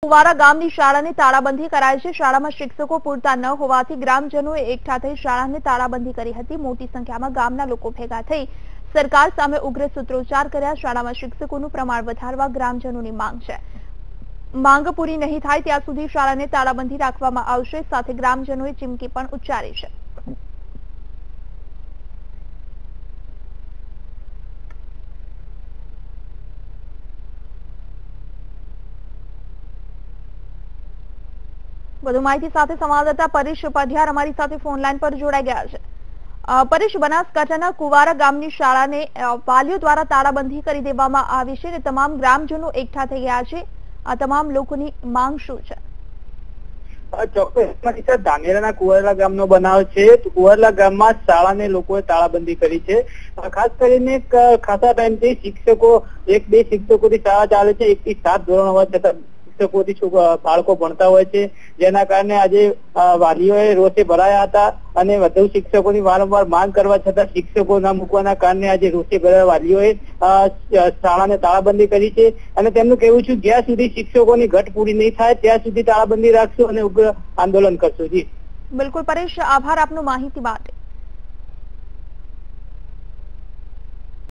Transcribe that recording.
કુવારા ગામની શાળાને તાળાબંધી કરાઈ છે। શાળામાં શિક્ષકો પૂરતા ન હોવાથી ગ્રામજનોએ એકઠા થઈ શાળાને તાળાબંધી કરી હતી। મોટી સંખ્યામાં ગામના લોકો ભેગા થઈ સરકાર સામે ઉગ્ર સૂત્રોચ્ચાર કર્યા। શાળામાં શિક્ષકોનું પ્રમાણ વધારવા ગ્રામજનોની માંગ છે। માંગ પૂરી નહીં થાય ત્યાં સુધી શાળાને તાળાબંધી રાખવામાં આવશે। સાથે ગ્રામજનોએ ચીમકી પણ ઉચ્ચારી છે। વધુ માહિતી સાથે સંવાદદાતા પરેશ પઢિયાર અમારી સાથે ફોન લાઈન પર જોડાઈ ગયા છે। પરેશ, બનાસકાંઠાના કુવારા ગામની શાળાને વાલીઓ દ્વારા તાળાબંધી કરી દેવામાં આવી છે અને તમામ ગ્રામજનો એકઠા થઈ ગયા છે। આ તમામ લોકોની માંગ શું છે? ચોક્કસ ધાનેરાના કુવારલા ગામનો બનાવ છે। કુવારલા ગામમાં શાળાને લોકોએ તાળાબંધી કરી છે। ખાસ કરીને ખાસા ટાઈમથી શિક્ષકો 1-2 શિક્ષકોથી શાળા ચાલે છે। 1 થી 7 ધોરણ હોવા છતાં શિક્ષકોથી બાળકો ભણતા હોય છે, જેના કારણે આજે વાલીઓએ રોષે ભરાયા હતા અને વધુ શિક્ષકોની વારંવાર માંગ કરવા છતાં શિક્ષકો ના મૂકવાના કારણે આજે રોષે ભરાયા વાલીઓએ શાળાને તાળાબંધી કરી છે અને તેમનું કહેવું છે જ્યાં સુધી શિક્ષકોની ઘટ પૂરી નહીં થાય ત્યાં સુધી તાળાબંધી રાખશું અને ઉગ્ર આંદોલન કરશું। જી બિલકુલ પરેશ, આભાર આપનો માહિતી માટે।